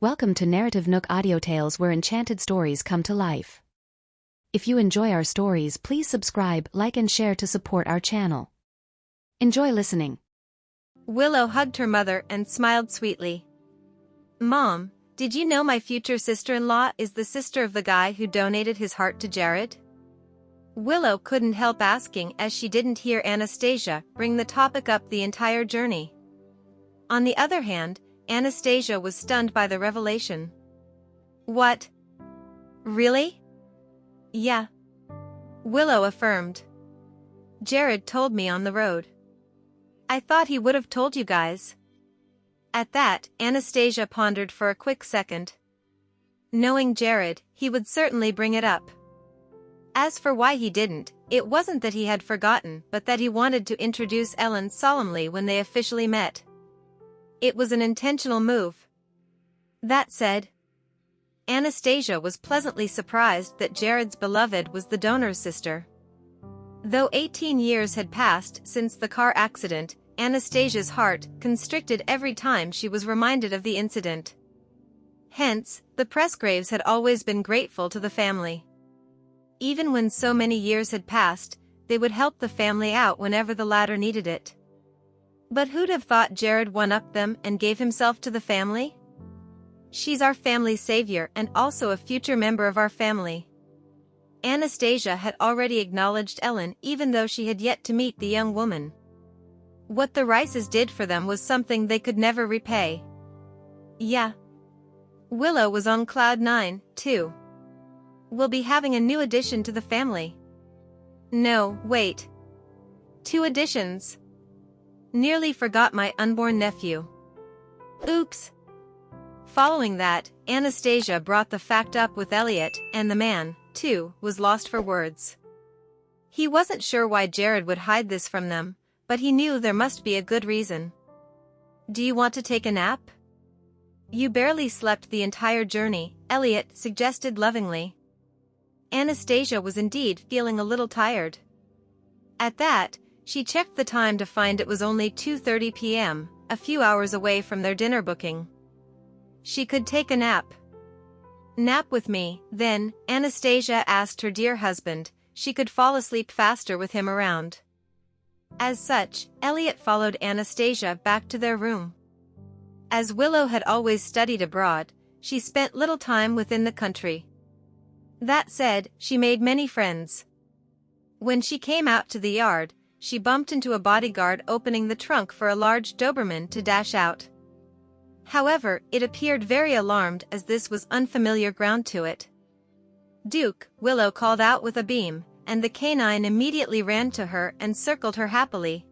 Welcome to NarrativeNook audio tales where enchanted stories come to life. If you enjoy our stories, please subscribe, like and share to support our channel. Enjoy listening. Willow hugged her mother and smiled sweetly. Mom, did you know my future sister-in-law is the sister of the guy who donated his heart to Jared? Willow couldn't help asking as she didn't hear Anastasia bring the topic up the entire journey. On the other hand, Anastasia was stunned by the revelation. What? Really? Yeah. Willow affirmed. Jared told me on the road. I thought he would have told you guys. At that, Anastasia pondered for a quick second. Knowing Jared, he would certainly bring it up. As for why he didn't, it wasn't that he had forgotten, but that he wanted to introduce Ellen solemnly when they officially met. It was an intentional move. That said, Anastasia was pleasantly surprised that Jared's beloved was the donor's sister. Though 18 years had passed since the car accident, Anastasia's heart constricted every time she was reminded of the incident. Hence, the Presgraves had always been grateful to the family. Even when so many years had passed, they would help the family out whenever the latter needed it. But who'd have thought Jared one-upped them and gave himself to the family? She's our family's savior and also a future member of our family. Anastasia had already acknowledged Ellen even though she had yet to meet the young woman. What the Rices did for them was something they could never repay. Yeah. Willow was on cloud 9, too. We'll be having a new addition to the family. No, wait. 2 additions. Nearly forgot my unborn nephew. Oops. Following that, Anastasia brought the fact up with Elliot, and the man, too, was lost for words. He wasn't sure why Jared would hide this from them, but he knew there must be a good reason. Do you want to take a nap? You barely slept the entire journey, Elliot suggested lovingly. Anastasia was indeed feeling a little tired. At that, she checked the time to find it was only 2:30 p.m., a few hours away from their dinner booking. She could take a nap. Nap with me, then, Anastasia asked her dear husband. She could fall asleep faster with him around. As such, Elliot followed Anastasia back to their room. As Willow had always studied abroad, she spent little time within the country. That said, she made many friends. When she came out to the yard, she bumped into a bodyguard opening the trunk for a large Doberman to dash out. However, it appeared very alarmed as this was unfamiliar ground to it. Duke, Willow called out with a beam, and the canine immediately ran to her and circled her happily.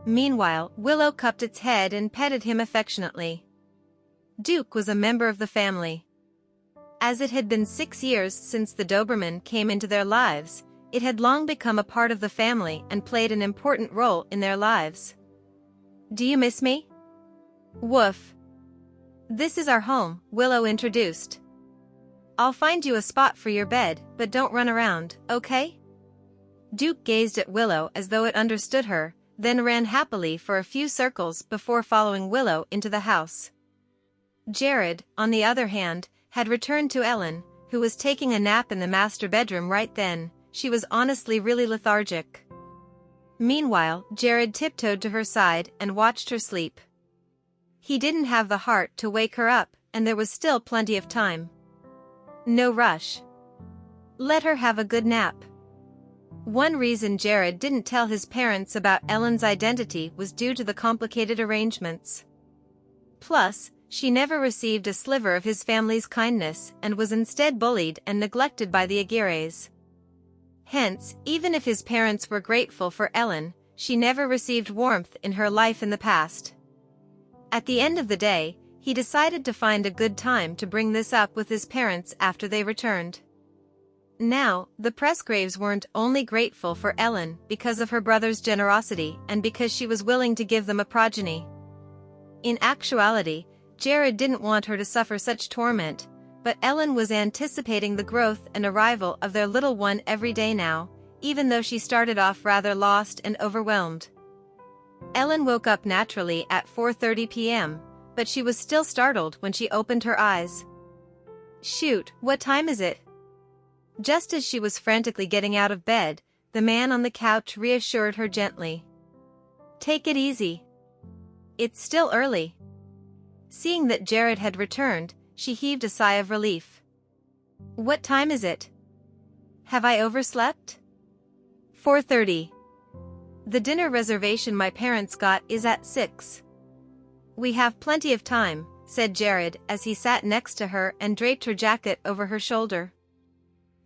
Meanwhile, Willow cupped its head and petted him affectionately. Duke was a member of the family. As it had been 6 years since the Doberman came into their lives, it had long become a part of the family and played an important role in their lives. Do you miss me? Woof. This is our home, Willow introduced. I'll find you a spot for your bed, but don't run around, okay? Duke gazed at Willow as though it understood her, then ran happily for a few circles before following Willow into the house. Jared, on the other hand, had returned to Ellen, who was taking a nap in the master bedroom right then. She was honestly really lethargic. Meanwhile, Jared tiptoed to her side and watched her sleep. He didn't have the heart to wake her up, and there was still plenty of time. No rush. Let her have a good nap. One reason Jared didn't tell his parents about Ellen's identity was due to the complicated arrangements. Plus, she never received a sliver of his family's kindness and was instead bullied and neglected by the Aguirres. Hence, even if his parents were grateful for Ellen, she never received warmth in her life in the past. At the end of the day, he decided to find a good time to bring this up with his parents after they returned. Now, the Presgraves weren't only grateful for Ellen because of her brother's generosity and because she was willing to give them a progeny. In actuality, Jared didn't want her to suffer such torment, but Ellen was anticipating the growth and arrival of their little one every day now, even though she started off rather lost and overwhelmed. Ellen woke up naturally at 4:30 p.m., but she was still startled when she opened her eyes. Shoot, what time is it? Just as she was frantically getting out of bed, the man on the couch reassured her gently. Take it easy. It's still early. Seeing that Jared had returned, she heaved a sigh of relief. What time is it? Have I overslept? 4:30. The dinner reservation my parents got is at 6. We have plenty of time, said Jared as he sat next to her and draped her jacket over her shoulder.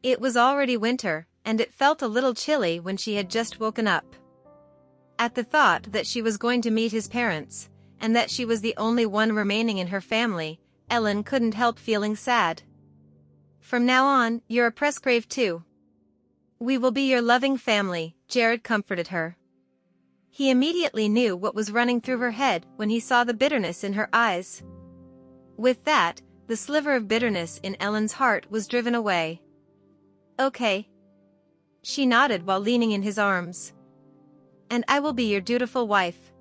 It was already winter, and it felt a little chilly when she had just woken up. At the thought that she was going to meet his parents, and that she was the only one remaining in her family, Ellen couldn't help feeling sad. From now on, you're a Presgrave too. We will be your loving family, Jared comforted her. He immediately knew what was running through her head when he saw the bitterness in her eyes. With that, the sliver of bitterness in Ellen's heart was driven away. Okay. She nodded while leaning in his arms. And I will be your dutiful wife.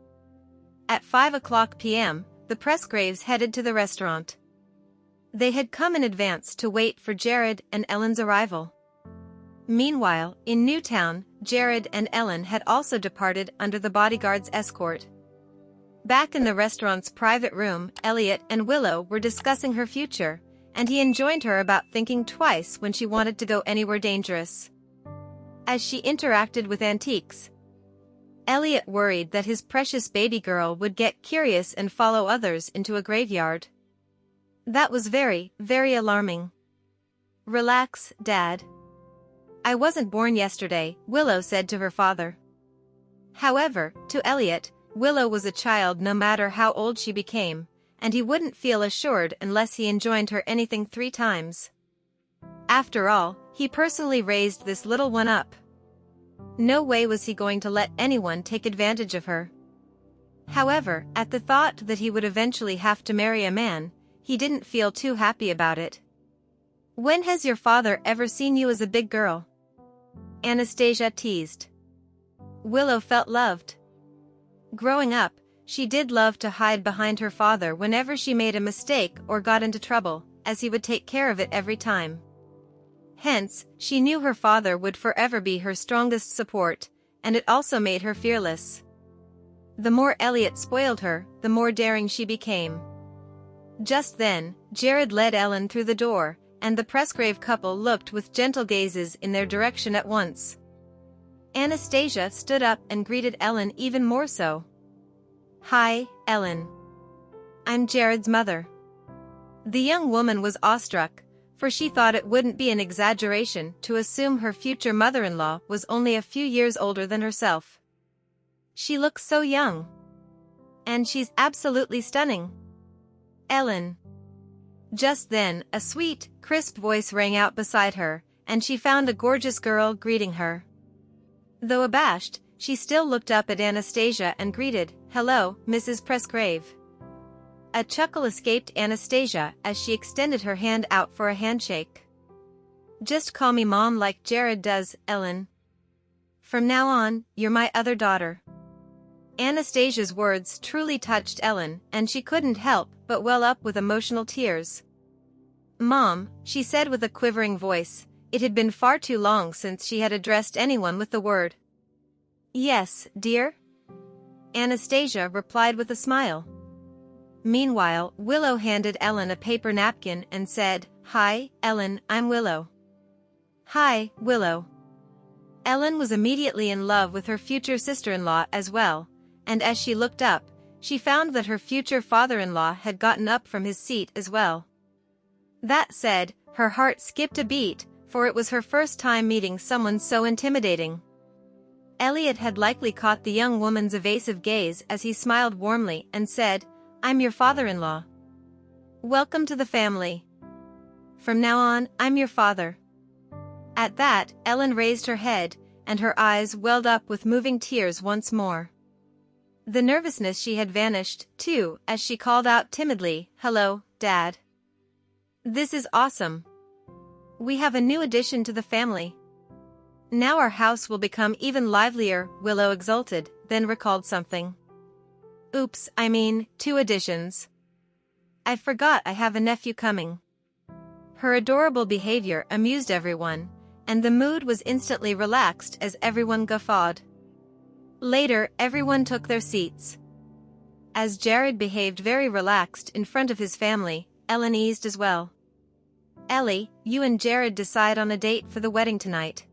At 5:00 p.m., the Presgraves headed to the restaurant. They had come in advance to wait for Jared and Ellen's arrival. Meanwhile, in Newtown, Jared and Ellen had also departed under the bodyguard's escort. Back in the restaurant's private room, Elliot and Willow were discussing her future, and he enjoined her about thinking twice when she wanted to go anywhere dangerous. As she interacted with antiques, Elliot worried that his precious baby girl would get curious and follow others into a graveyard. That was very, very alarming. Relax, Dad. I wasn't born yesterday, Willow said to her father. However, to Elliot, Willow was a child no matter how old she became, and he wouldn't feel assured unless he enjoined her anything 3 times. After all, he personally raised this little one up. No way was he going to let anyone take advantage of her. However, at the thought that he would eventually have to marry a man, he didn't feel too happy about it. When has your father ever seen you as a big girl? Anastasia teased. Willow felt loved. Growing up, she did love to hide behind her father whenever she made a mistake or got into trouble, as he would take care of it every time. Hence, she knew her father would forever be her strongest support, and it also made her fearless. The more Elliot spoiled her, the more daring she became. Just then, Jared led Ellen through the door, and the Presgrave couple looked with gentle gazes in their direction at once. Anastasia stood up and greeted Ellen even more so. Hi, Ellen. I'm Jared's mother. The young woman was awestruck, for she thought it wouldn't be an exaggeration to assume her future mother-in-law was only a few years older than herself. She looks so young. And she's absolutely stunning. Ellen. Just then, a sweet, crisp voice rang out beside her, and she found a gorgeous girl greeting her. Though abashed, she still looked up at Anastasia and greeted, Hello, Mrs. Presgrave. A chuckle escaped Anastasia as she extended her hand out for a handshake. Just call me Mom like Jared does, Ellen. From now on, you're my other daughter. Anastasia's words truly touched Ellen, and she couldn't help but well up with emotional tears. Mom, she said with a quivering voice. It had been far too long since she had addressed anyone with the word. Yes, dear? Anastasia replied with a smile. Meanwhile, Willow handed Ellen a paper napkin and said, Hi, Ellen, I'm Willow. Hi, Willow. Ellen was immediately in love with her future sister-in-law as well, and as she looked up, she found that her future father-in-law had gotten up from his seat as well. That said, her heart skipped a beat, for it was her first time meeting someone so intimidating. Elliot had likely caught the young woman's evasive gaze as he smiled warmly and said, I'm your father-in-law. Welcome to the family. From now on, I'm your father. At that, Ellen raised her head, and her eyes welled up with moving tears once more. The nervousness she had vanished, too, as she called out timidly, Hello, Dad. This is awesome. We have a new addition to the family. Now our house will become even livelier, Willow exulted, then recalled something. Oops, I mean, 2 additions. I forgot I have a nephew coming." Her adorable behavior amused everyone, and the mood was instantly relaxed as everyone guffawed. Later, everyone took their seats. As Jared behaved very relaxed in front of his family, Ellen eased as well. "Ellie, you and Jared decide on a date for the wedding tonight.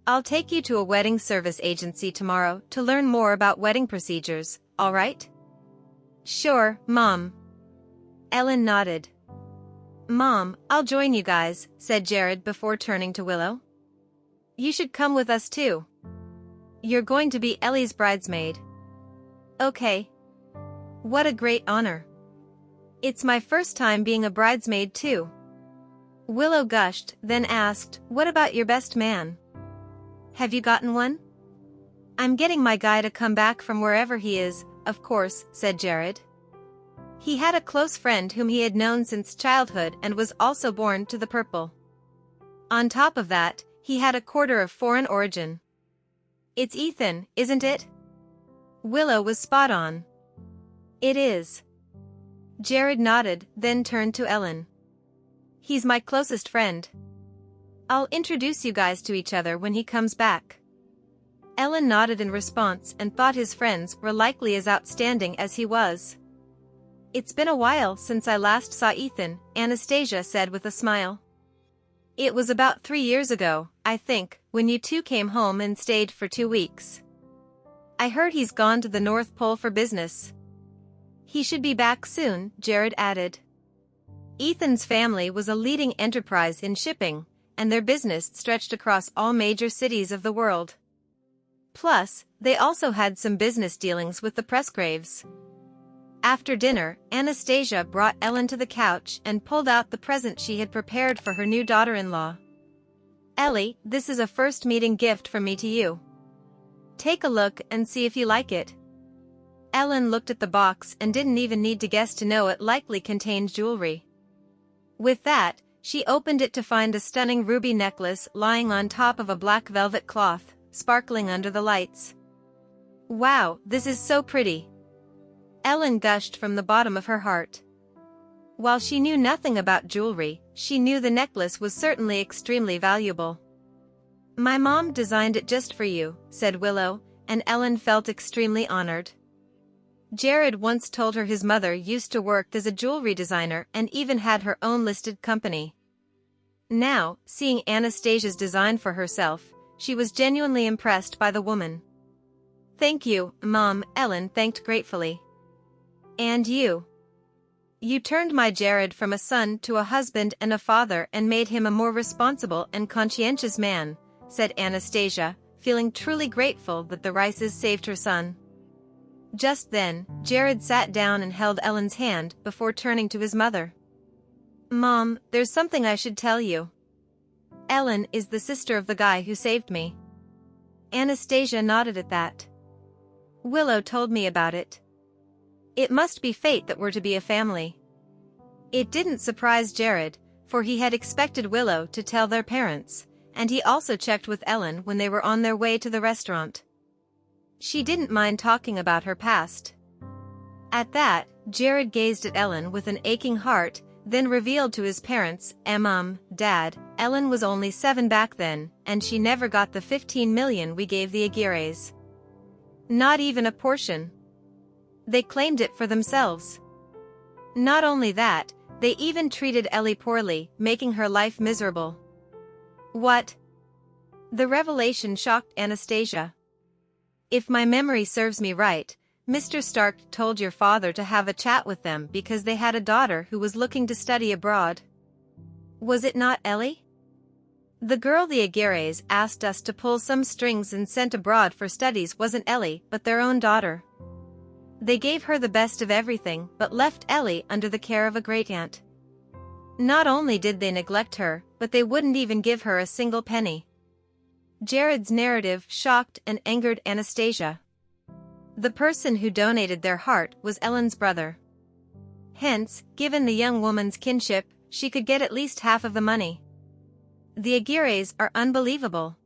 I'll take you to a wedding service agency tomorrow to learn more about wedding procedures, all right?" "Sure, Mom." Ellen nodded. "Mom, I'll join you guys," said Jared before turning to Willow. "You should come with us too. You're going to be Ellie's bridesmaid." "Okay." "What a great honor. It's my first time being a bridesmaid too." Willow gushed, then asked, "What about your best man? Have you gotten one?" "I'm getting my guy to come back from wherever he is, of course," said Jared. He had a close friend whom he had known since childhood and was also born to the purple. On top of that, he had a quarter of foreign origin. "It's Ethan, isn't it?" Willow was spot on. "It is." Jared nodded, then turned to Ellen. "He's my closest friend. I'll introduce you guys to each other when he comes back." Ellen nodded in response and thought his friends were likely as outstanding as he was. "It's been a while since I last saw Ethan," Anastasia said with a smile. "It was about 3 years ago, I think, when you two came home and stayed for 2 weeks. I heard he's gone to the North Pole for business." "He should be back soon," Jared added. Ethan's family was a leading enterprise in shipping, and their business stretched across all major cities of the world. Plus, they also had some business dealings with the Presgraves. After dinner, Anastasia brought Ellen to the couch and pulled out the present she had prepared for her new daughter-in-law. "Ellie, this is a first meeting gift from me to you. Take a look and see if you like it." Ellen looked at the box and didn't even need to guess to know it likely contained jewelry. With that, she opened it to find a stunning ruby necklace lying on top of a black velvet cloth, sparkling under the lights. "Wow, this is so pretty." Ellen gushed from the bottom of her heart. While she knew nothing about jewelry, she knew the necklace was certainly extremely valuable. "My mom designed it just for you," said Willow, and Ellen felt extremely honored. Jared once told her his mother used to work as a jewelry designer and even had her own listed company. Now, seeing Anastasia's design for herself, she was genuinely impressed by the woman. "Thank you, Mom," Ellen thanked gratefully. "And you. You turned my Jared from a son to a husband and a father and made him a more responsible and conscientious man," said Anastasia, feeling truly grateful that the Rices saved her son. Just then, Jared sat down and held Ellen's hand before turning to his mother. "Mom, there's something I should tell you. Ellen is the sister of the guy who saved me." Anastasia nodded at that. "Willow told me about it. It must be fate that we're to be a family." It didn't surprise Jared, for he had expected Willow to tell their parents, and he also checked with Ellen when they were on their way to the restaurant. She didn't mind talking about her past. At that, Jared gazed at Ellen with an aching heart, then revealed to his parents, Dad, Ellen was only 7 back then, and she never got the 15 million we gave the Aguirres. Not even a portion. They claimed it for themselves. Not only that, they even treated Ellie poorly, making her life miserable." "What?" The revelation shocked Anastasia. "If my memory serves me right, Mr. Stark told your father to have a chat with them because they had a daughter who was looking to study abroad. Was it not Ellie? The girl the Aguirres asked us to pull some strings and sent abroad for studies wasn't Ellie but their own daughter. They gave her the best of everything but left Ellie under the care of a great-aunt. Not only did they neglect her, but they wouldn't even give her a single penny." Jared's narrative shocked and angered Anastasia. The person who donated their heart was Ellen's brother. Hence, given the young woman's kinship, she could get at least half of the money. The Aguirres are unbelievable.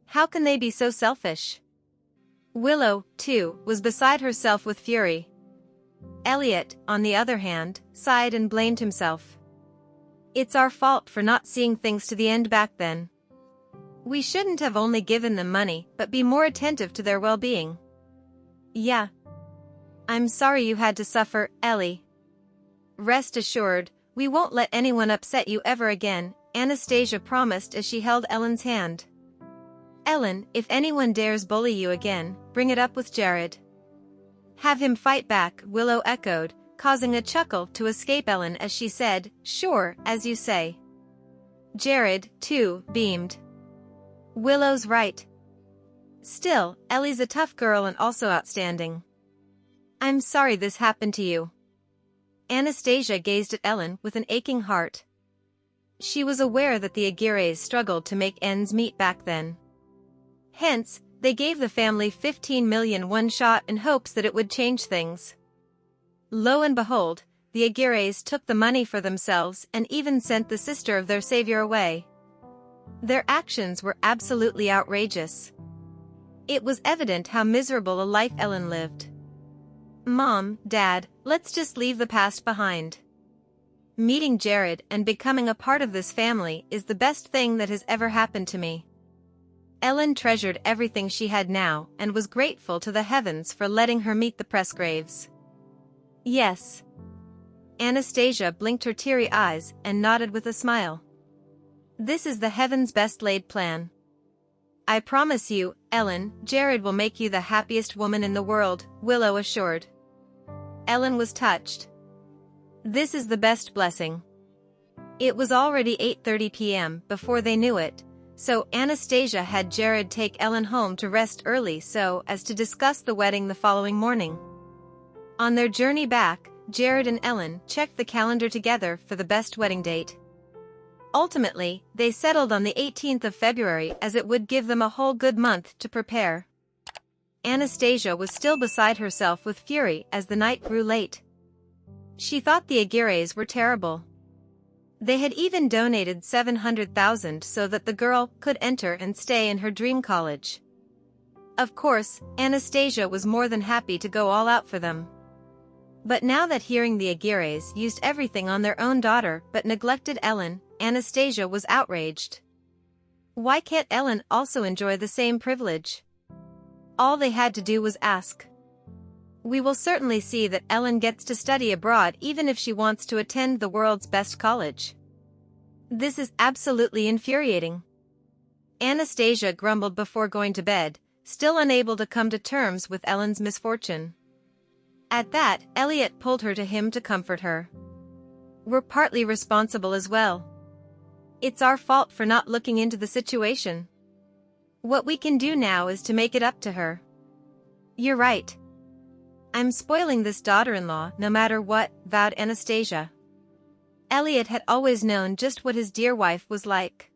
How can they be so selfish? Willow, too, was beside herself with fury. Elliot, on the other hand, sighed and blamed himself. It's our fault for not seeing things to the end back then. We shouldn't have only given them money, but be more attentive to their well-being. Yeah. I'm sorry you had to suffer, Ellie. Rest assured, we won't let anyone upset you ever again, Anastasia promised as she held Ellen's hand. Ellen, if anyone dares bully you again, bring it up with Jared. Have him fight back, Willow echoed, causing a chuckle to escape Ellen as she said, sure, as you say. Jared, too, beamed. Willow's right. Still, Ellie's a tough girl and also outstanding. I'm sorry this happened to you. Anastasia gazed at Ellen with an aching heart. She was aware that the Aguirres struggled to make ends meet back then. Hence, they gave the family $15 million one shot in hopes that it would change things. Lo and behold, the Aguirres took the money for themselves and even sent the sister of their savior away. Their actions were absolutely outrageous. It was evident how miserable a life Ellen lived. Mom, Dad, let's just leave the past behind. Meeting Jared and becoming a part of this family is the best thing that has ever happened to me. Ellen treasured everything she had now and was grateful to the heavens for letting her meet the Presgraves. Yes. Anastasia blinked her teary eyes and nodded with a smile. This is the heaven's best laid plan. I promise you, Ellen, Jared will make you the happiest woman in the world, Willow assured. Ellen was touched. This is the best blessing. It was already 8:30 p.m. before they knew it, so Anastasia had Jared take Ellen home to rest early so as to discuss the wedding the following morning. On their journey back, Jared and Ellen checked the calendar together for the best wedding date. Ultimately, they settled on the 18th of February as it would give them a whole good month to prepare. Anastasia was still beside herself with fury as the night grew late. She thought the Aguirres were terrible. They had even donated $700,000 so that the girl could enter and stay in her dream college. Of course, Anastasia was more than happy to go all out for them. But now that hearing the Aguirres used everything on their own daughter but neglected Ellen, Anastasia was outraged. Why can't Ellen also enjoy the same privilege? All they had to do was ask. We will certainly see that Ellen gets to study abroad even if she wants to attend the world's best college. This is absolutely infuriating. Anastasia grumbled before going to bed, still unable to come to terms with Ellen's misfortune. At that, Elliot pulled her to him to comfort her. We're partly responsible as well. It's our fault for not looking into the situation. What we can do now is to make it up to her. You're right. I'm spoiling this daughter-in-law no matter what, vowed Anastasia. Elliot had always known just what his dear wife was like.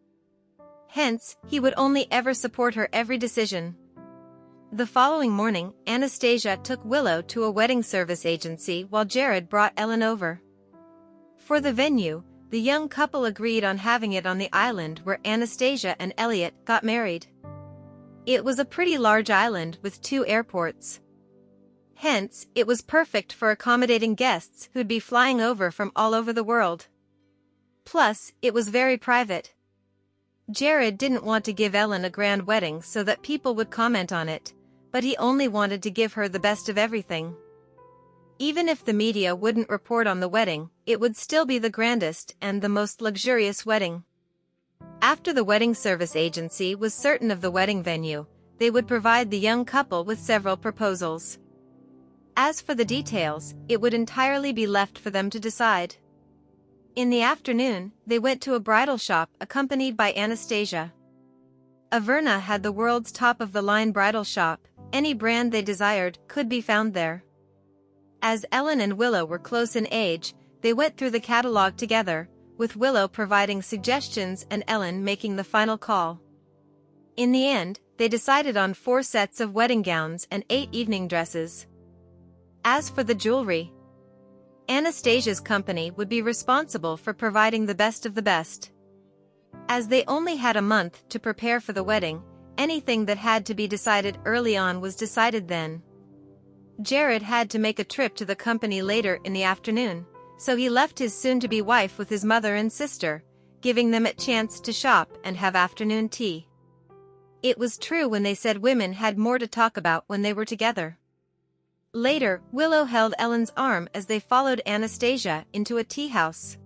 Hence, he would only ever support her every decision. The following morning, Anastasia took Willow to a wedding service agency while Jared brought Ellen over. For the venue, the young couple agreed on having it on the island where Anastasia and Elliot got married. It was a pretty large island with 2 airports. Hence, it was perfect for accommodating guests who'd be flying over from all over the world. Plus, it was very private. Jared didn't want to give Ellen a grand wedding so that people would comment on it, but he only wanted to give her the best of everything. Even if the media wouldn't report on the wedding, it would still be the grandest and the most luxurious wedding. After the wedding service agency was certain of the wedding venue, they would provide the young couple with several proposals. As for the details, it would entirely be left for them to decide. In the afternoon, they went to a bridal shop accompanied by Anastasia. Averna had the world's top-of-the-line bridal shop. Any brand they desired could be found there. As Ellen and Willow were close in age, they went through the catalog together, with Willow providing suggestions and Ellen making the final call. In the end, they decided on 4 sets of wedding gowns and 8 evening dresses. As for the jewelry, Anastasia's company would be responsible for providing the best of the best. As they only had a month to prepare for the wedding, anything that had to be decided early on was decided then. Jared had to make a trip to the company later in the afternoon, so he left his soon-to-be wife with his mother and sister, giving them a chance to shop and have afternoon tea. It was true when they said women had more to talk about when they were together. Later, Willow held Ellen's arm as they followed Anastasia into a tea house.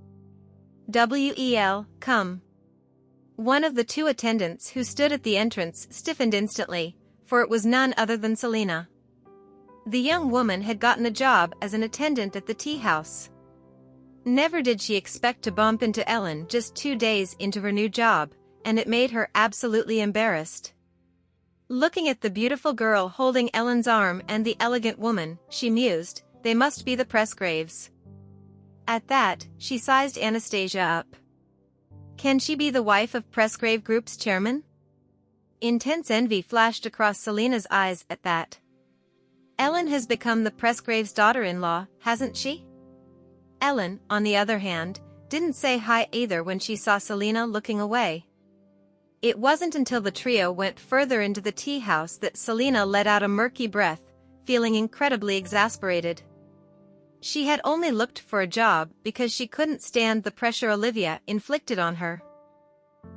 "Well, come." One of the two attendants who stood at the entrance stiffened instantly, for it was none other than Selena. The young woman had gotten a job as an attendant at the tea house. Never did she expect to bump into Ellen just 2 days into her new job, and it made her absolutely embarrassed. Looking at the beautiful girl holding Ellen's arm and the elegant woman, she mused, they must be the Presgraves. At that, she sized Anastasia up. Can she be the wife of Presgrave Group's chairman? Intense envy flashed across Selena's eyes at that. Ellen has become the Presgrave's daughter-in-law, hasn't she? Ellen, on the other hand, didn't say hi either when she saw Selena looking away. It wasn't until the trio went further into the tea house that Selena let out a murky breath, feeling incredibly exasperated. She had only looked for a job because she couldn't stand the pressure Olivia inflicted on her.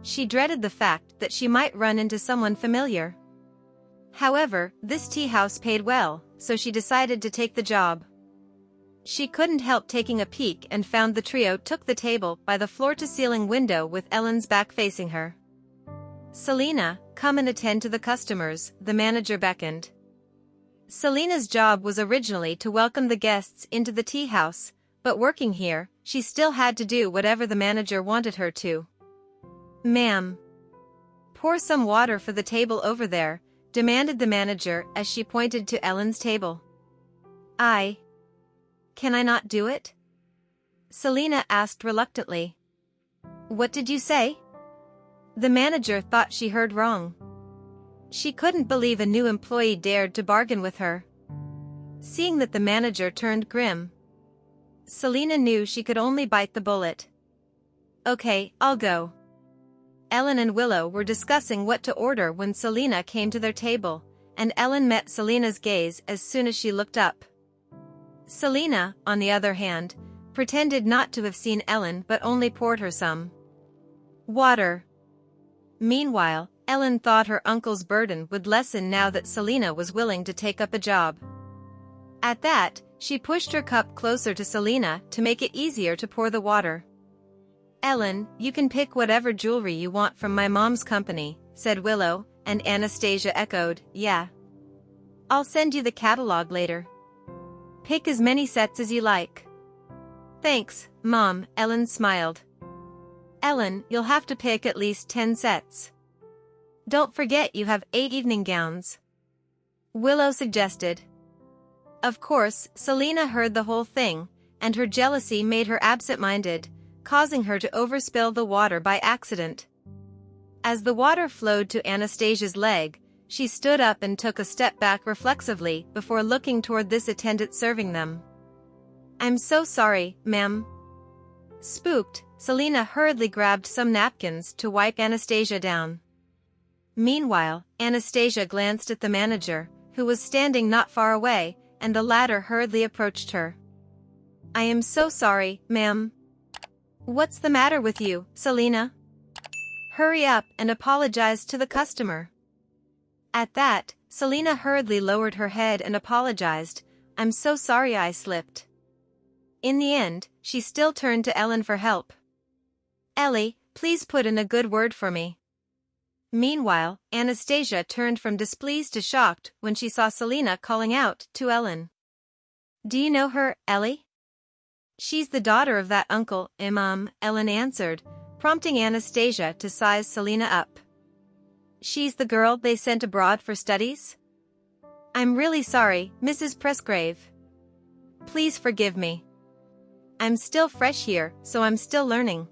She dreaded the fact that she might run into someone familiar. However, this tea house paid well, so she decided to take the job. She couldn't help taking a peek and found the trio took the table by the floor-to-ceiling window with Ellen's back facing her. "Selena, come and attend to the customers," the manager beckoned. Selena's job was originally to welcome the guests into the tea house, but working here, she still had to do whatever the manager wanted her to. "Ma'am, pour some water for the table over there," demanded the manager as she pointed to Ellen's table. Can I not do it?" Selena asked reluctantly. "What did you say?" The manager thought she heard wrong. She couldn't believe a new employee dared to bargain with her. Seeing that the manager turned grim, Selena knew she could only bite the bullet. "Okay, I'll go." Ellen and Willow were discussing what to order when Selena came to their table, and Ellen met Selena's gaze as soon as she looked up. Selena, on the other hand, pretended not to have seen Ellen but only poured her some water. Meanwhile, Ellen thought her uncle's burden would lessen now that Selena was willing to take up a job. At that, she pushed her cup closer to Selena to make it easier to pour the water. "Ellen, you can pick whatever jewelry you want from my mom's company," said Willow, and Anastasia echoed, "Yeah. I'll send you the catalog later. Pick as many sets as you like." "Thanks, Mom," Ellen smiled. "Ellen, you'll have to pick at least 10 sets. Don't forget you have 8 evening gowns," Willow suggested. Of course, Selena heard the whole thing, and her jealousy made her absent-minded, causing her to overspill the water by accident. As the water flowed to Anastasia's leg, she stood up and took a step back reflexively before looking toward this attendant serving them. "I'm so sorry, ma'am." Spooked, Selena hurriedly grabbed some napkins to wipe Anastasia down. Meanwhile, Anastasia glanced at the manager, who was standing not far away, and the latter hurriedly approached her. "I am so sorry, ma'am." "What's the matter with you, Selena? Hurry up and apologize to the customer." At that, Selena hurriedly lowered her head and apologized, "I'm so sorry I slipped." In the end, she still turned to Ellen for help. "Ellie, please put in a good word for me." Meanwhile, Anastasia turned from displeased to shocked when she saw Selena calling out to Ellen. "Do you know her, Ellie?" "She's the daughter of that uncle, Imam," Ellen answered, prompting Anastasia to size Selena up. "She's the girl they sent abroad for studies?" "I'm really sorry, Mrs. Presgrave. Please forgive me. I'm still fresh here, so I'm still learning."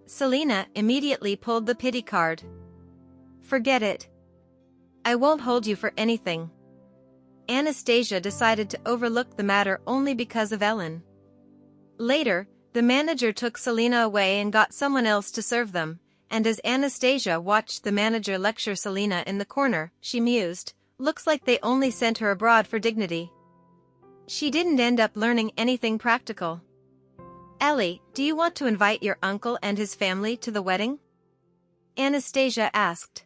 Selena immediately pulled the pity card. "Forget it. I won't hold you for anything." Anastasia decided to overlook the matter only because of Ellen. Later, the manager took Selena away and got someone else to serve them, and as Anastasia watched the manager lecture Selena in the corner, she mused, "Looks like they only sent her abroad for dignity." She didn't end up learning anything practical. "Ellie, do you want to invite your uncle and his family to the wedding?" Anastasia asked.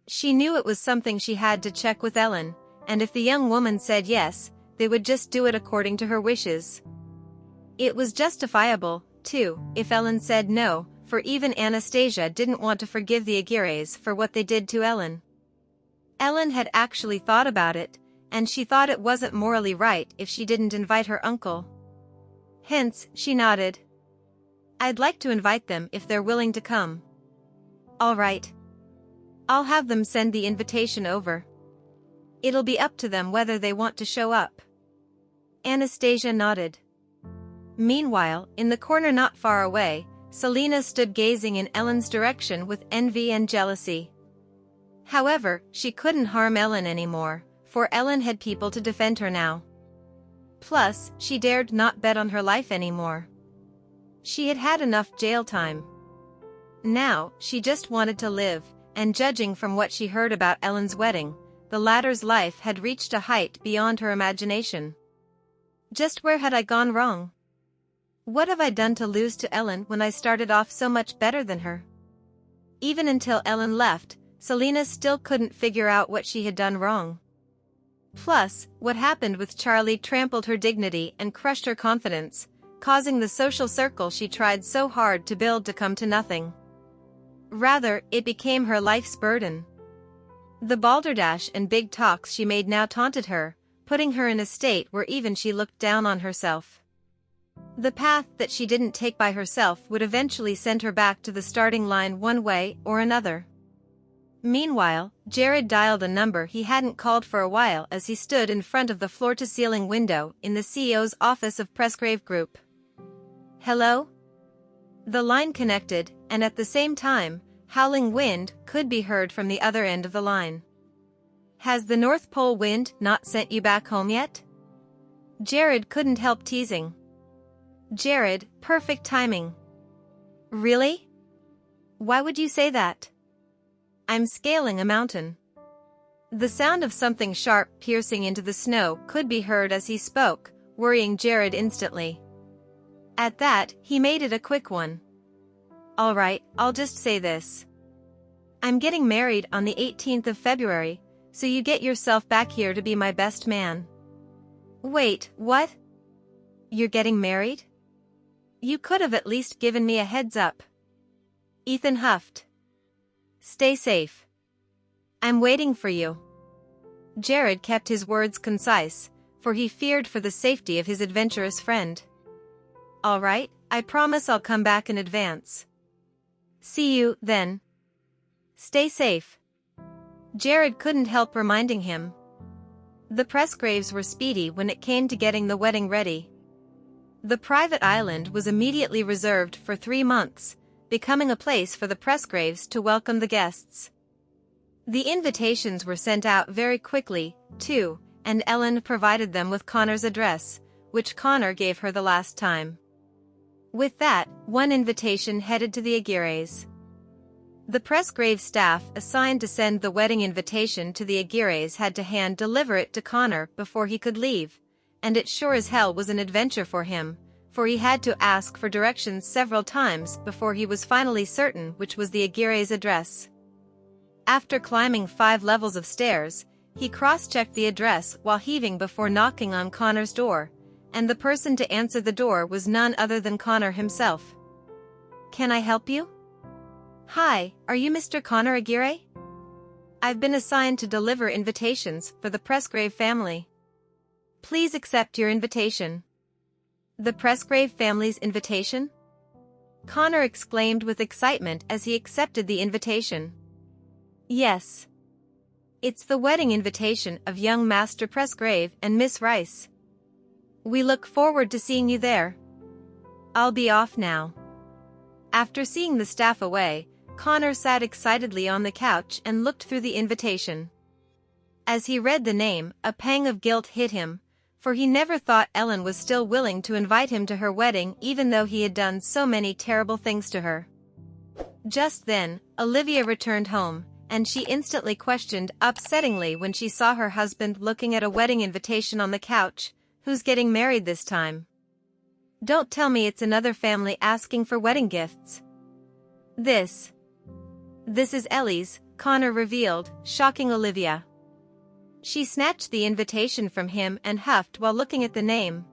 She knew it was something she had to check with Ellen, and if the young woman said yes, they would just do it according to her wishes. It was justifiable, too, if Ellen said no, for even Anastasia didn't want to forgive the Aguirres for what they did to Ellen. Ellen had actually thought about it, and she thought it wasn't morally right if she didn't invite her uncle. Hence, she nodded. "I'd like to invite them if they're willing to come." "All right. I'll have them send the invitation over. It'll be up to them whether they want to show up." Anastasia nodded. Meanwhile, in the corner not far away, Selena stood gazing in Ellen's direction with envy and jealousy. However, she couldn't harm Ellen anymore, for Ellen had people to defend her now. Plus, she dared not bet on her life anymore. She had had enough jail time. Now, she just wanted to live, and judging from what she heard about Ellen's wedding, the latter's life had reached a height beyond her imagination. Just where had I gone wrong? What have I done to lose to Ellen when I started off so much better than her? Even until Ellen left, Selena still couldn't figure out what she had done wrong. Plus, what happened with Charlie trampled her dignity and crushed her confidence, causing the social circle she tried so hard to build to come to nothing. Rather, it became her life's burden. The balderdash and big talks she made now taunted her, putting her in a state where even she looked down on herself. The path that she didn't take by herself would eventually send her back to the starting line one way or another. Meanwhile, Jared dialed a number he hadn't called for a while as he stood in front of the floor-to-ceiling window in the CEO's office of Presgrave Group. "Hello?" The line connected, and at the same time, howling wind could be heard from the other end of the line. "Has the North Pole wind not sent you back home yet?" Jared couldn't help teasing. "Jared, perfect timing." "Really? Why would you say that?" "I'm scaling a mountain." The sound of something sharp piercing into the snow could be heard as he spoke, worrying Jared instantly. At that, he made it a quick one. "All right, I'll just say this. I'm getting married on the 18th of February, so you get yourself back here to be my best man." "Wait, what? You're getting married? You could have at least given me a heads up." Ethan huffed. "Stay safe. I'm waiting for you." Jared kept his words concise, for he feared for the safety of his adventurous friend. "All right, I promise I'll come back in advance. See you, then. Stay safe." Jared couldn't help reminding him. The Presgraves were speedy when it came to getting the wedding ready. The private island was immediately reserved for 3 months, becoming a place for the Presgraves to welcome the guests. The invitations were sent out very quickly, too, and Ellen provided them with Connor's address, which Connor gave her the last time. With that, one invitation headed to the Aguirres. The Presgrave staff assigned to send the wedding invitation to the Aguirres had to hand-deliver it to Connor before he could leave, and it sure as hell was an adventure for him, for he had to ask for directions several times before he was finally certain which was the Aguirre's address. After climbing 5 levels of stairs, he cross-checked the address while heaving before knocking on Connor's door, and the person to answer the door was none other than Connor himself. "Can I help you?" "Hi, are you Mr. Connor Aguirre? I've been assigned to deliver invitations for the Presgrave family. Please accept your invitation." "The Presgrave family's invitation?" Connor exclaimed with excitement as he accepted the invitation. "Yes. It's the wedding invitation of young Master Presgrave and Miss Rice. We look forward to seeing you there. I'll be off now." After seeing the staff away, Connor sat excitedly on the couch and looked through the invitation. As he read the name, a pang of guilt hit him, for he never thought Ellen was still willing to invite him to her wedding even though he had done so many terrible things to her. Just then, Olivia returned home, and she instantly questioned upsettingly when she saw her husband looking at a wedding invitation on the couch, Who's getting married this time? Don't tell me it's another family asking for wedding gifts. This is Ellie's, Connor revealed, shocking Olivia. She snatched the invitation from him and huffed while looking at the name.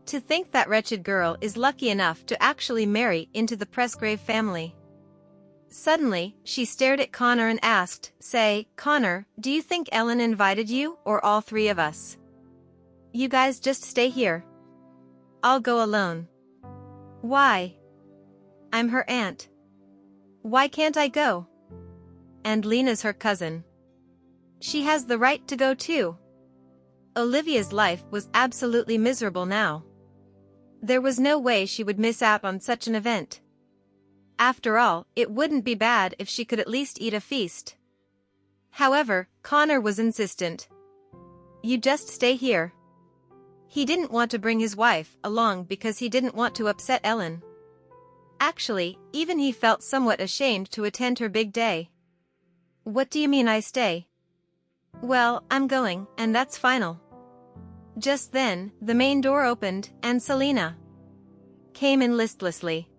To think that wretched girl is lucky enough to actually marry into the Presgrave family. Suddenly, she stared at Connor and asked, "Say, Connor, do you think Ellen invited you or all three of us? You guys just stay here. I'll go alone." "Why? I'm her aunt. Why can't I go? And Lena's her cousin. She has the right to go too." Olivia's life was absolutely miserable now. There was no way she would miss out on such an event. After all, it wouldn't be bad if she could at least eat a feast. However, Connor was insistent. "You just stay here." He didn't want to bring his wife along because he didn't want to upset Ellen. Actually, even he felt somewhat ashamed to attend her big day. "What do you mean I stay?" "Well, I'm going, and that's final." Just then, the main door opened, and Selena came in listlessly.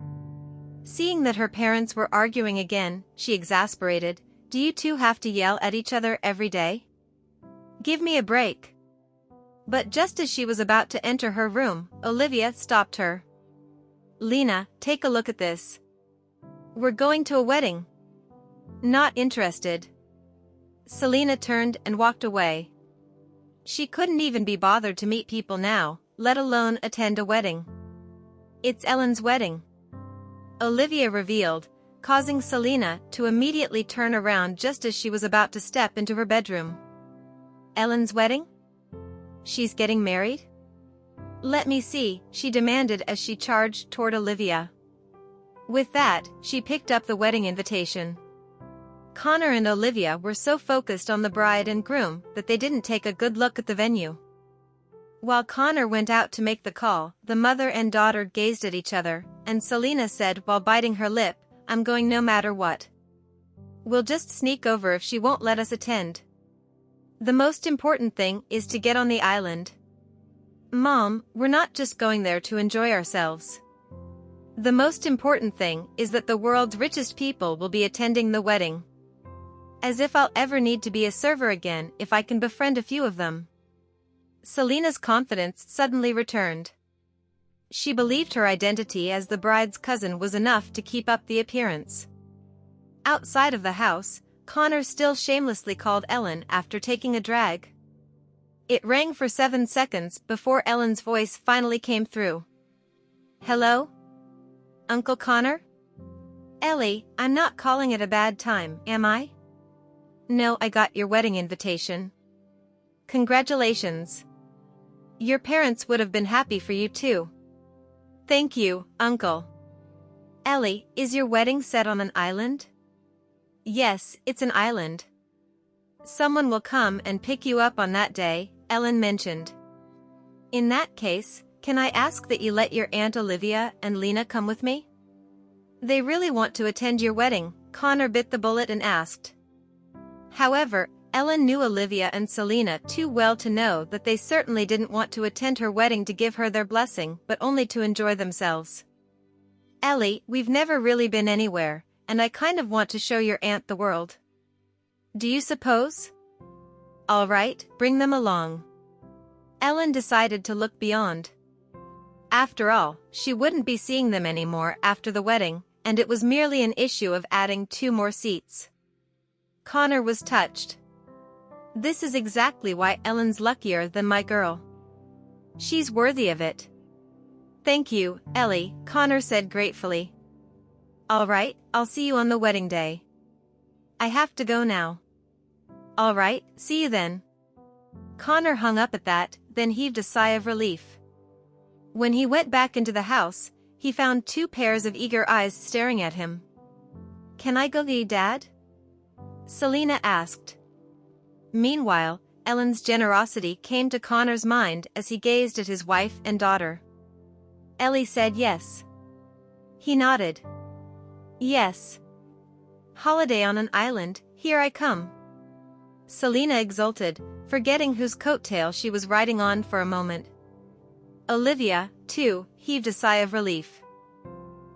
Seeing that her parents were arguing again, she exasperated, "Do you two have to yell at each other every day? Give me a break." But just as she was about to enter her room, Olivia stopped her. "Lena, take a look at this. We're going to a wedding." "Not interested." Selena turned and walked away. She couldn't even be bothered to meet people now, let alone attend a wedding. "It's Ellen's wedding," Olivia revealed, causing Selena to immediately turn around just as she was about to step into her bedroom. "Ellen's wedding? She's getting married? Let me see," she demanded as she charged toward Olivia. With that, she picked up the wedding invitation. Connor and Olivia were so focused on the bride and groom that they didn't take a good look at the venue. While Connor went out to make the call, the mother and daughter gazed at each other, and Selena said while biting her lip, "I'm going no matter what. We'll just sneak over if she won't let us attend. The most important thing is to get on the island." "Mom, we're not just going there to enjoy ourselves. The most important thing is that the world's richest people will be attending the wedding. As if I'll ever need to be a server again if I can befriend a few of them." Selena's confidence suddenly returned. She believed her identity as the bride's cousin was enough to keep up the appearance. Outside of the house, Connor still shamelessly called Ellen after taking a drag. It rang for 7 seconds before Ellen's voice finally came through. "Hello? Uncle Connor? Ellie, I'm not calling it a bad time, am I? No, I got your wedding invitation. Congratulations. Your parents would have been happy for you too." "Thank you, Uncle." "Ellie, is your wedding set on an island?" "Yes, it's an island. Someone will come and pick you up on that day," Ellen mentioned. "In that case, can I ask that you let your Aunt Olivia and Lena come with me? They really want to attend your wedding," Connor bit the bullet and asked. However, Ellen knew Olivia and Selena too well to know that they certainly didn't want to attend her wedding to give her their blessing but only to enjoy themselves. "Ellie, we've never really been anywhere, and I kind of want to show your aunt the world. Do you suppose? All right, bring them along." Ellen decided to look beyond. After all, she wouldn't be seeing them anymore after the wedding, and it was merely an issue of adding 2 more seats. Connor was touched. "This is exactly why Ellen's luckier than my girl. She's worthy of it." "Thank you, Ellie," Connor said gratefully. "All right, I'll see you on the wedding day. I have to go now." "All right, see you then." Connor hung up at that, then heaved a sigh of relief. When he went back into the house, he found 2 pairs of eager eyes staring at him. "Can I go to you, Dad?" Selena asked. Meanwhile, Ellen's generosity came to Connor's mind as he gazed at his wife and daughter. Ellie said yes. He nodded. "Yes. Holiday on an island, here I come." Selena exulted, forgetting whose coattail she was riding on for a moment. Olivia, too, heaved a sigh of relief.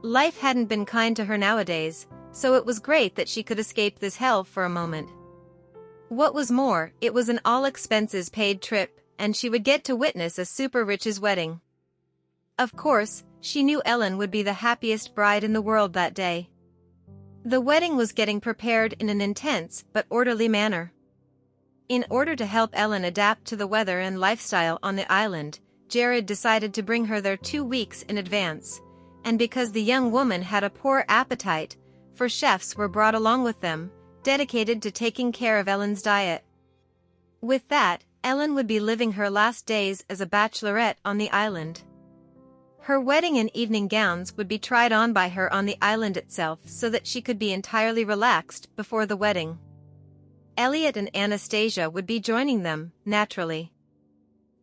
Life hadn't been kind to her nowadays, so it was great that she could escape this hell for a moment. What was more, it was an all-expenses-paid trip, and she would get to witness a super-rich's wedding. Of course, she knew Ellen would be the happiest bride in the world that day. The wedding was getting prepared in an intense but orderly manner. In order to help Ellen adapt to the weather and lifestyle on the island, Jared decided to bring her there 2 weeks in advance, and because the young woman had a poor appetite, 4 chefs were brought along with them, dedicated to taking care of Ellen's diet. With that, Ellen would be living her last days as a bachelorette on the island. Her wedding and evening gowns would be tried on by her on the island itself so that she could be entirely relaxed before the wedding. Elliot and Anastasia would be joining them, naturally.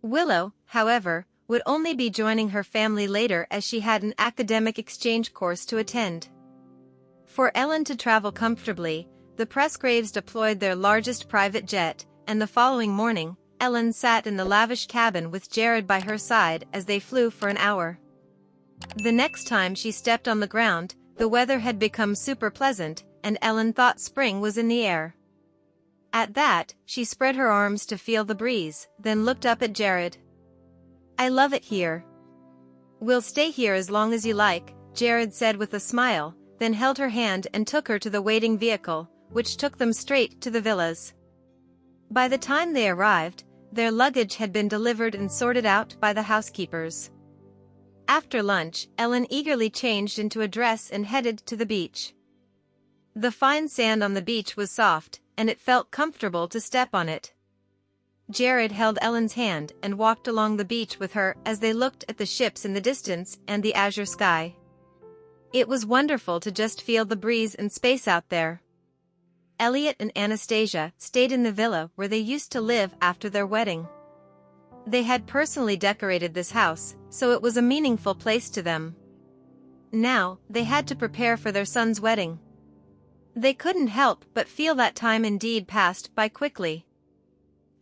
Willow, however, would only be joining her family later as she had an academic exchange course to attend. For Ellen to travel comfortably, the Presgraves deployed their largest private jet, and the following morning, Ellen sat in the lavish cabin with Jared by her side as they flew for an hour. The next time she stepped on the ground, the weather had become super pleasant, and Ellen thought spring was in the air. At that, she spread her arms to feel the breeze, then looked up at Jared. "I love it here." "We'll stay here as long as you like," Jared said with a smile, then held her hand and took her to the waiting vehicle, which took them straight to the villas. By the time they arrived, their luggage had been delivered and sorted out by the housekeepers. After lunch, Ellen eagerly changed into a dress and headed to the beach. The fine sand on the beach was soft, and it felt comfortable to step on it. Jared held Ellen's hand and walked along the beach with her as they looked at the ships in the distance and the azure sky. It was wonderful to just feel the breeze and space out there. Elliot and Anastasia stayed in the villa where they used to live after their wedding. They had personally decorated this house, so it was a meaningful place to them. Now, they had to prepare for their son's wedding. They couldn't help but feel that time indeed passed by quickly.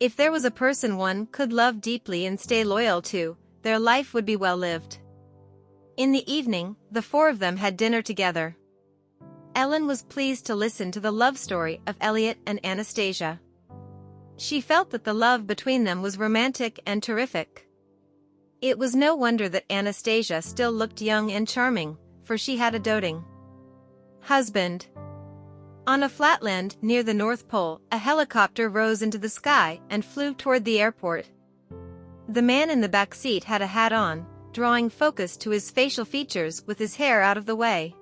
If there was a person one could love deeply and stay loyal to, their life would be well lived. In the evening, the 4 of them had dinner together. Ellen was pleased to listen to the love story of Elliot and Anastasia. She felt that the love between them was romantic and terrific. It was no wonder that Anastasia still looked young and charming, for she had a doting husband. On a flatland near the North Pole, a helicopter rose into the sky and flew toward the airport. The man in the back seat had a hat on, drawing focus to his facial features with his hair out of the way.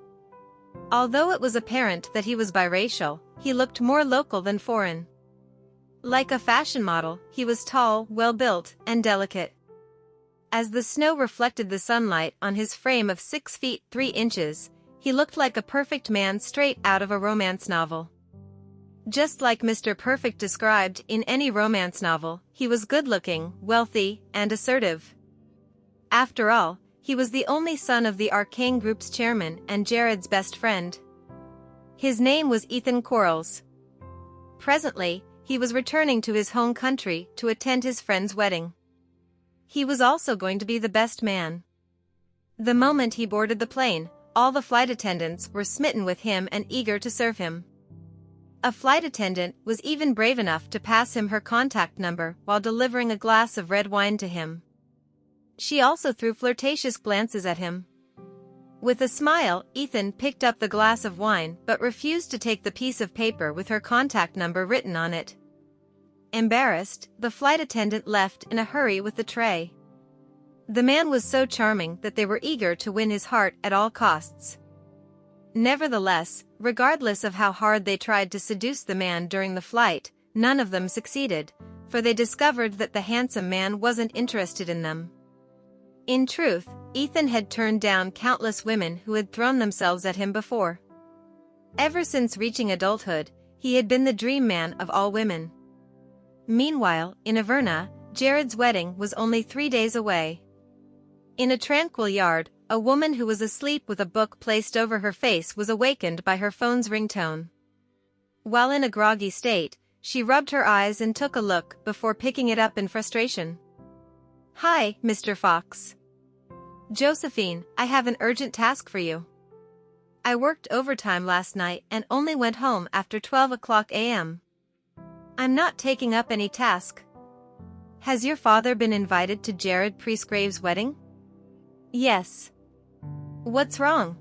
Although it was apparent that he was biracial, he looked more local than foreign. Like a fashion model, he was tall, well-built, and delicate. As the snow reflected the sunlight on his frame of 6 feet 3 inches, he looked like a perfect man straight out of a romance novel. Just like Mr. Perfect described in any romance novel, he was good-looking, wealthy, and assertive. After all, he was the only son of the Arcane Group's chairman and Jared's best friend. His name was Ethan Quarles. Presently, he was returning to his home country to attend his friend's wedding. He was also going to be the best man. The moment he boarded the plane, all the flight attendants were smitten with him and eager to serve him. A flight attendant was even brave enough to pass him her contact number while delivering a glass of red wine to him. She also threw flirtatious glances at him. With a smile, Ethan picked up the glass of wine but refused to take the piece of paper with her contact number written on it. Embarrassed, the flight attendant left in a hurry with the tray. The man was so charming that they were eager to win his heart at all costs. Nevertheless, regardless of how hard they tried to seduce the man during the flight, none of them succeeded, for they discovered that the handsome man wasn't interested in them. In truth, Ethan had turned down countless women who had thrown themselves at him before. Ever since reaching adulthood, he had been the dream man of all women. Meanwhile, in Averna, Jared's wedding was only 3 days away. In a tranquil yard, a woman who was asleep with a book placed over her face was awakened by her phone's ringtone. While in a groggy state, she rubbed her eyes and took a look before picking it up in frustration. Hi, Mr. Fox. Josephine, I have an urgent task for you. I worked overtime last night and only went home after 12 o'clock a.m. I'm not taking up any task. Has your father been invited to Jared Priestgrave's wedding? Yes. What's wrong?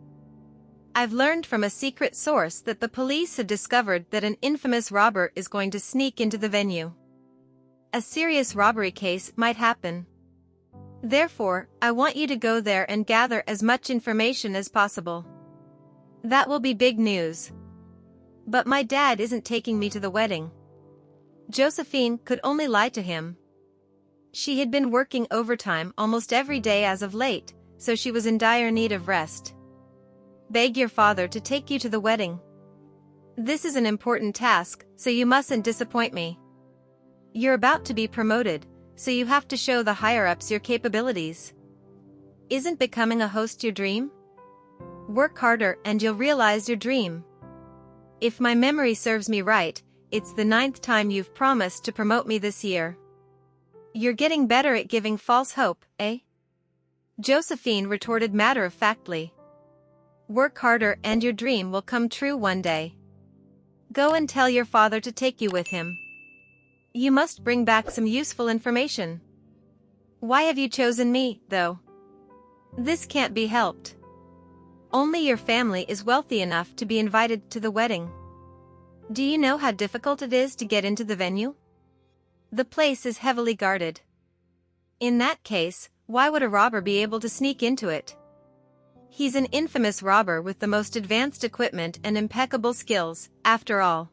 I've learned from a secret source that the police have discovered that an infamous robber is going to sneak into the venue. A serious robbery case might happen. Therefore, I want you to go there and gather as much information as possible. That will be big news. But my dad isn't taking me to the wedding. Josephine could only lie to him. She had been working overtime almost every day as of late, so she was in dire need of rest. Beg your father to take you to the wedding. This is an important task, so you mustn't disappoint me. You're about to be promoted, so you have to show the higher-ups your capabilities. Isn't becoming a host your dream? Work harder and you'll realize your dream. If my memory serves me right, it's the 9th time you've promised to promote me this year. You're getting better at giving false hope, eh? Josephine retorted matter-of-factly. Work harder and your dream will come true one day. Go and tell your father to take you with him. You must bring back some useful information. Why have you chosen me, though? This can't be helped. Only your family is wealthy enough to be invited to the wedding. Do you know how difficult it is to get into the venue? The place is heavily guarded. In that case, why would a robber be able to sneak into it? He's an infamous robber with the most advanced equipment and impeccable skills, after all.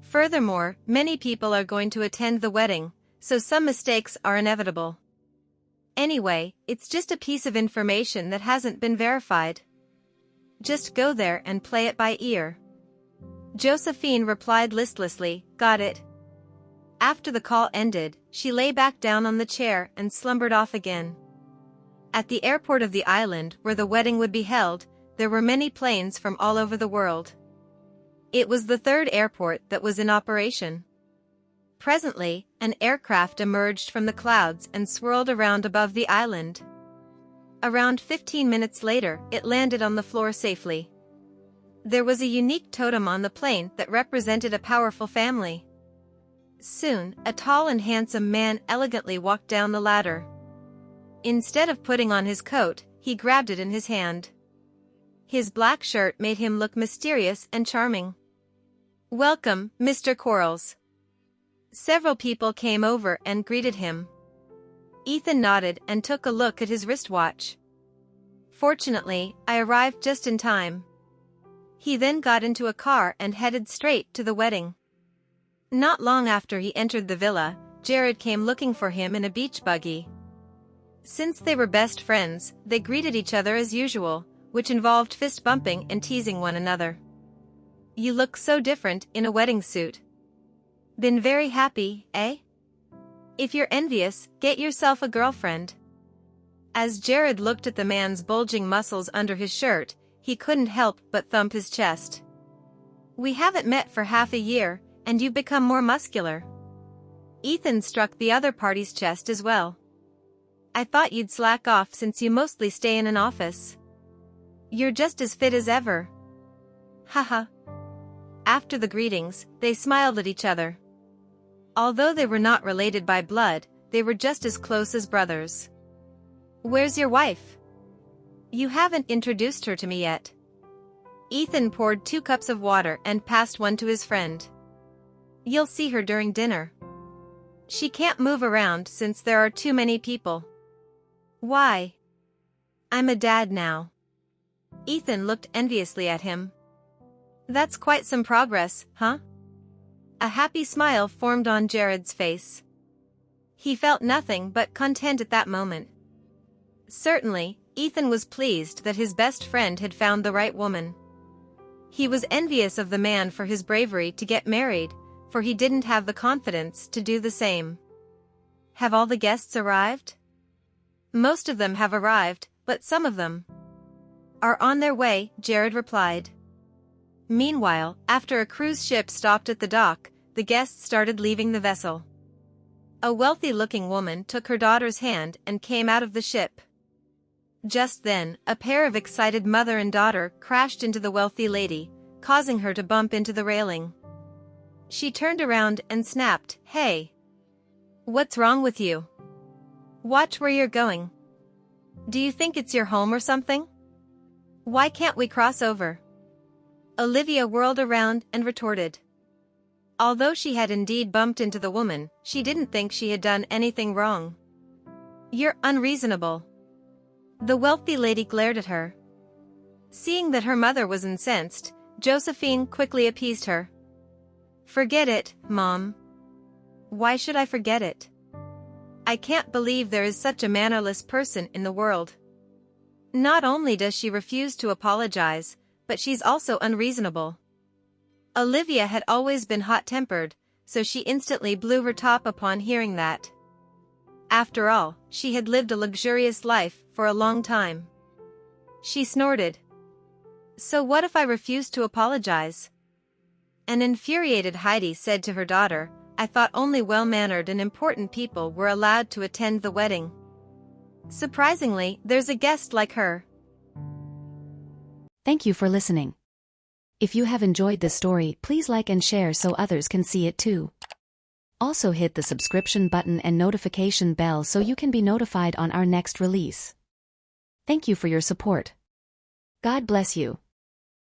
Furthermore, many people are going to attend the wedding, so some mistakes are inevitable. Anyway, it's just a piece of information that hasn't been verified. Just go there and play it by ear. Josephine replied listlessly, "Got it." After the call ended, she lay back down on the chair and slumbered off again. At the airport of the island where the wedding would be held, there were many planes from all over the world. It was the 3rd airport that was in operation. Presently, an aircraft emerged from the clouds and swirled around above the island. Around 15 minutes later, it landed on the floor safely. There was a unique totem on the plane that represented a powerful family. Soon, a tall and handsome man elegantly walked down the ladder. Instead of putting on his coat, he grabbed it in his hand. His black shirt made him look mysterious and charming. "Welcome, Mr. Quarles." Several people came over and greeted him. Ethan nodded and took a look at his wristwatch. "Fortunately, I arrived just in time." He then got into a car and headed straight to the wedding. Not long after he entered the villa, Jared came looking for him in a beach buggy. Since they were best friends, they greeted each other as usual, which involved fist-bumping and teasing one another. "You look so different in a wedding suit. Been very happy, eh? If you're envious, get yourself a girlfriend." As Jared looked at the man's bulging muscles under his shirt, he couldn't help but thump his chest. "We haven't met for half a year, and you've become more muscular." Ethan struck the other party's chest as well. "I thought you'd slack off since you mostly stay in an office. You're just as fit as ever." Haha. After the greetings, they smiled at each other. Although they were not related by blood, they were just as close as brothers. "Where's your wife? You haven't introduced her to me yet." Ethan poured 2 cups of water and passed one to his friend. "You'll see her during dinner. She can't move around since there are too many people." "Why?" "I'm a dad now." Ethan looked enviously at him. "That's quite some progress, huh?" A happy smile formed on Jared's face. He felt nothing but content at that moment. Certainly, Ethan was pleased that his best friend had found the right woman. He was envious of the man for his bravery to get married, for he didn't have the confidence to do the same. "Have all the guests arrived?" "Most of them have arrived, but some of them are on their way," Jared replied. Meanwhile, after a cruise ship stopped at the dock, the guests started leaving the vessel. A wealthy-looking woman took her daughter's hand and came out of the ship. Just then, a pair of excited mother and daughter crashed into the wealthy lady, causing her to bump into the railing. She turned around and snapped, "Hey! What's wrong with you? Watch where you're going. Do you think it's your home or something? Why can't we cross over?" Olivia whirled around and retorted. Although she had indeed bumped into the woman, she didn't think she had done anything wrong. "You're unreasonable." The wealthy lady glared at her. Seeing that her mother was incensed, Josephine quickly appeased her. "Forget it, Mom." "Why should I forget it? I can't believe there is such a mannerless person in the world. Not only does she refuse to apologize, but she's also unreasonable." Olivia had always been hot-tempered, so she instantly blew her top upon hearing that. After all, she had lived a luxurious life for a long time. She snorted. "So what if I refuse to apologize?" An infuriated Heidi said to her daughter, "I thought only well-mannered and important people were allowed to attend the wedding. Surprisingly, there's a guest like her." Thank you for listening. If you have enjoyed this story, please like and share so others can see it too. Also hit the subscription button and notification bell so you can be notified on our next release. Thank you for your support. God bless you.